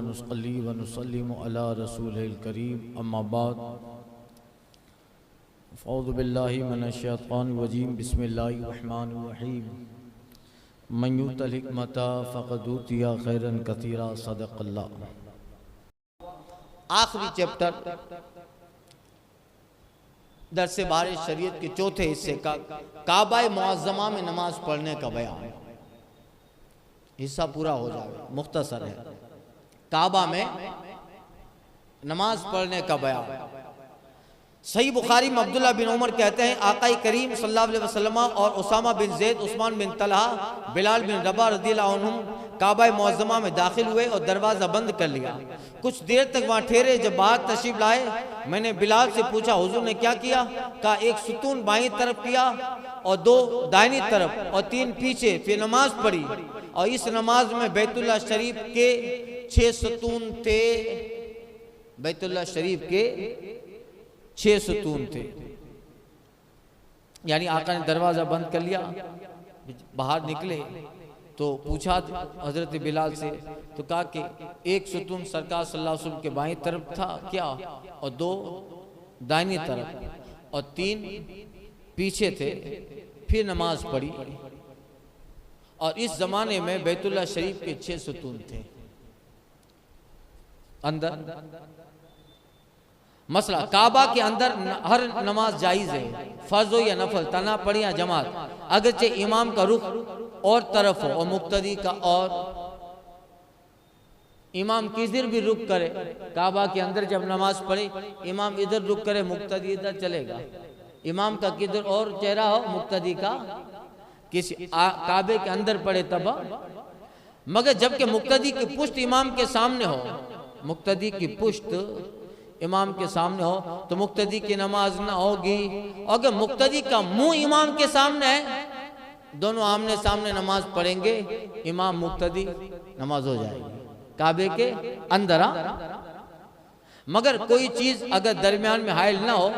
नुसल्ली व नुसल्लिमु अला रसूलिल करीम अम्मा बाद फ़अऊज़ु बिल्लाहि मिनश शैतानिर रजीम बिस्मिल्लाहिर रहमानिर रहीम मन युतिल हिकमता फ़क़द ऊतिया खैरन कसीरा सदक़ल्लाह। आखिरी चैप्टर दर्स बारिश शरीयत के चौथे हिस्से का काबा मुअज़्ज़मा में नमाज पढ़ने का बयान। हिस्सा पूरा हो जाए, मुख्तसर है। काबा में नमाज पढ़ने का बयान। सही बुखारी में अब्दुल्ला बिन उमर कहते हैं आकाई करीम सल्लल्लाहु अलैहि वसल्लम और उसामा बिन ज़ैद, उस्मान बिन तलहा, बिलाल बिन रबा रज़ियल्लाहु अन्हुम काबा मुअज़्ज़मा में दाखिल हुए और दरवाज़ा बंद कर लिया। कुछ देर तक वहाँ ठहरे। जब बाहर तशरीफ लाए, मैंने बिलाल से पूछा हुजूर ने क्या किया? कहा एक सुतून बाईं तरफ किया और दो दाहिनी तरफ और तीन पीछे, फिर नमाज पढ़ी। और इस नमाज में बैतुल्लाह शरीफ के 6 सतून थे। बैतुल्लाह शरीफ के 6 सतून थे। यानी आका ने दरवाजा बंद कर लिया। बाहर निकले तो पूछा हजरत बिलाल से, तो कहा कि एक सतून सरकार सल्लल्लाहु अलैहि वसल्लम के बाईं तरफ था क्या, और 2 दाहिनी तरफ और 3 पीछे थे। फिर नमाज पढ़ी। और इस जमाने में बैतुल्लाह शरीफ के 6 सतून थे अंदर। मसला काबा के अंदर हर नमाज जायज़ है, फर्ज हो या नफल, तना पढ़ी या जमात, अगरचे इमाम का रुख और तरफ हो और मुक्तदी का। और इमाम किधर भी रुख करे, काबा के अंदर जब नमाज पढ़े इमाम इधर रुख करे, मुक्तदी इधर चलेगा। इमाम का किधर और चेहरा हो, मुक्तदी का किसी काबे के अंदर पड़े तब। मगर जबकि मुक्तदी की पुश्त इमाम के सामने हो, मुक्तदी की पुश्त इमाम के सामने हो तो मुक्तदी की नमाज ना होगी। अगर मुक्तदी का मुंह इमाम के सामने है, दोनों आमने सामने नमाज पढ़ेंगे, इमाम मुक्तदी, नमाज हो जाएगी काबे के अंदर। मगर कोई चीज अगर दरमियान में हाइल ना हो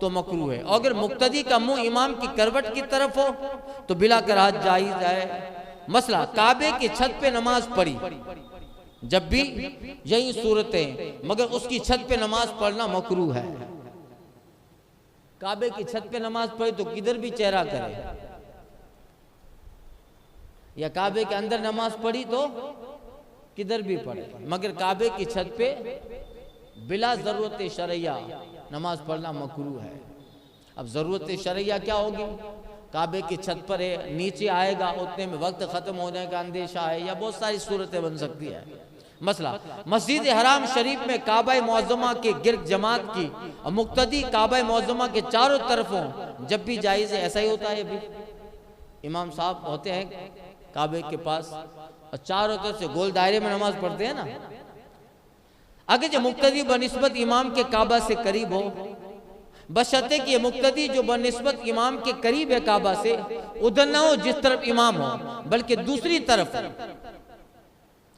तो मकरूह है। अगर मुक्तदी का मुंह इमाम की करवट की तरफ हो तो बिला कराहत जायज़ है। मसला काबे की छत पे नमाज पढ़ी, जब भी यही सूरतें, मगर उसकी छत पे नमाज पढ़ना मकरूह है। काबे की छत पे नमाज पढ़ी तो किधर भी चेहरा करे, या काबे के अंदर नमाज पढ़ी तो किधर भी पढ़े, मगर काबे की छत पे बिला जरूरत शरैया नमाज पढ़ना मकरूह है। अब जरूरत शरैया क्या होगी? काबे की छत पर है, नीचे आएगा उतने में वक्त खत्म होने का अंदेशा है, या बहुत सारी सूरतें बन सकती है। मसला मस्जिद हराम शरीफ में काबा मुअज़्ज़मा के गिर्द जमात की और मुक्तदी काबा मुअज़्ज़मा के चारों तरफों जब भी जायज़ है। ऐसा ही होता है। भी इमाम साहब होते हैं काबे के पास और चारों तरफ से गोल दायरे में नमाज पढ़ते हैं ना। अगर जो मुक्तदी बनिस्बत इमाम के काबा से करीब हो, बशर्ते कि मुक्तदी जो बनिस्बत इमाम के करीब है काबा से, उधर ना हो जिस तरफ इमाम हो, बल्कि दूसरी तरफ,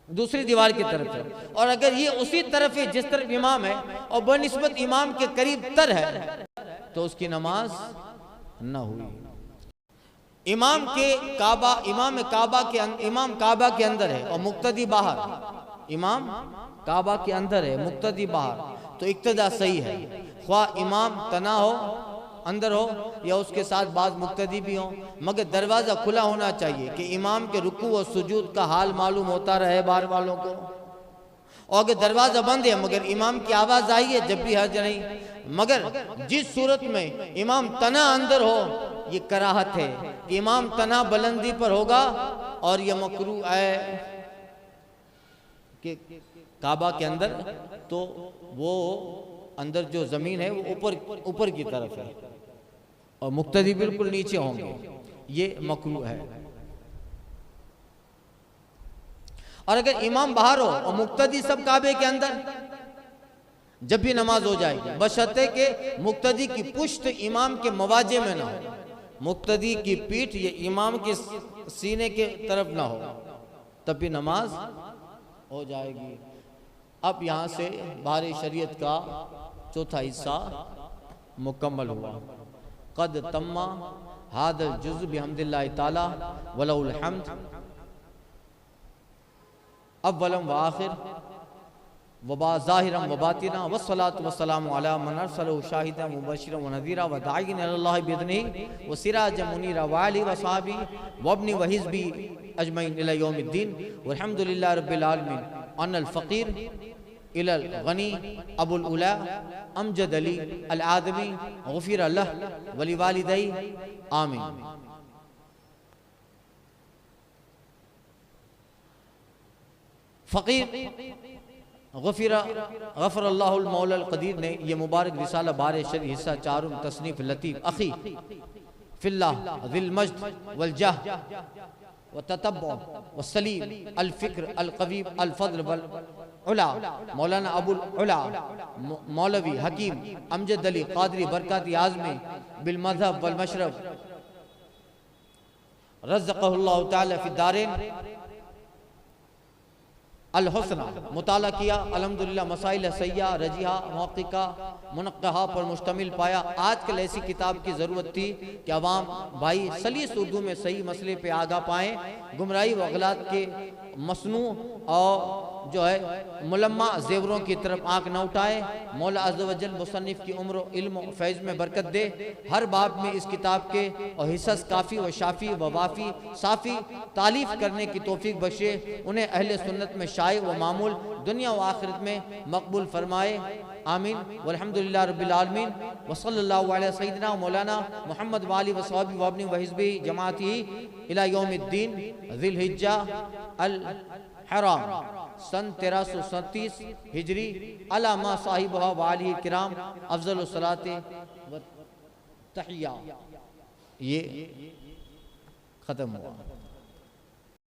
दूसरी दीवार की तरफ है। और अगर ये उसी तरफ है जिस तरफ इमाम है और बनिस्बत इमाम के करीब तर है तो उसकी नमाज न हुई। इमाम काबा के अंदर है और मुक्तदी बाहर। इमाम काबा के अंदर है, मुक्तदी बाहर, तो इक्तदा सही है। ख्वा इमाम तना हो अंदर हो या उसके साथ बाद मुक्तदी भी हो, मगर दरवाज़ा खुला होना चाहिए कि इमाम के रुकू और सुजूद का हाल मालूम होता रहे बाहर वालों को। और अगर दरवाज़ा बंद है मगर इमाम की आवाज़ आई है, जब भी हर्ज नहीं। मगर जिस सूरत में इमाम तना अंदर हो, ये कराहत है कि इमाम तना बुलंदी पर होगा, और यह मकरूह है कि काबा के अंदर तो वो अंदर जो ज़मीन है वो ऊपर की तरफ है और मुक्तदी बिल्कुल नीचे होंगे, ये मकरूह है। और अगर इमाम बाहर हो और मुक्तदी सब काबे के अंदर, जब भी नमाज हो जाएगी, बशर्ते के मुक्तदी की पुश्त इमाम के मवाजे में ना हो, मुक्तदी की पीठ ये इमाम के सीने के तरफ ना हो, तब भी नमाज हो जाएगी। अब यहाँ से बाहरी शरीयत का चौथा हिस्सा मुकम्मल हुआ। कद तम्मा हादल जुज़ बिहम्दिल्लाहि ताला वलहुल हम्द। अव्वलम व आखिर वबा ज़ाहिरन व बातिना वस्सलातु वस्सलामु अला मन अरसलहु शाहिदन मुबश्शिरन व नज़ीरा व दाइयन इलल्लाहि बिइज़निही व सिराजन मुनीरा व आलिहि व सहाबी व इब्नि व हिज़्बी अजमईन इला यौमिद्दीन वल्हम्दुलिल्लाहि रब्बिल आलमीन अनल फ़क़ीर इलल गनी अबुल उला अमजद अली अल आदमी गुफ़िर लह व लिवालिदैहि आमीन। फ़क़ीर गफ़रल्लाहुल मौलल क़दीर ने यह मुबारक रिसाला बार शरी हिस्सा 4 तसनीफ़ लतीफ़ अख़ी फ़िल्लाह ज़िल मज्द वल जाह व ततब्बु व सलीम अल फ़िक्र अल क़वीम अल फ़ज़ल वल उला मौलाना अबुल उला मौलवी हकीम अमजद अली क़ादरी बरकाती आज़मी बिल मज़हब वल मशरब रज़क़हुल्लाहु तआला फ़िद दारैन अल हुस्ना मुताला किया अल्हम्दुलिल्लाह मसाइल सैया रजिहा मुहक़्क़िक़ा मुनक़्क़हा पर मुश्तमिल पाया। आजकल ऐसी किताब की ज़रूरत थी कि अवाम भाई सलीस उर्दू में सही मसले पे आगा पाएँ, गुमराही व गलात के मसनू और जो है मुलम्मा ज़ेवरों की तरफ आँख न उठाए। मौला अज़्ज़ व जल मुसन्निफ़ की उम्र इल्म व फैज़ में बरकत दे। हर बाब में इस किताब के और हिस्स काफ़ी व शाफ़ी व वाफ़ी साफ़ी तालीफ़ करने की तौफ़ीक़ बख्शे। उन्हें अहले सुन्नत में शाये व मामूल दुनिया व आखिरत में मकबूल फरमाए। आमीन वल्हम्दुलिल्लाह रब्बिल आलमीन व सल्लल्लाहु अलैहि सय्यिदिना मौलाना मुहम्मद व आलिहि व सहबी व इब्नि व हिज़्बी जमाअती इला यौमिद्दीन ज़िल हिज्जा अल हराम सन 1337 हिजरी अला मा साहिबहा व आलिहि किराम अफ़ज़लुस सलाते व तहिया। ये ख़त्म हुआ।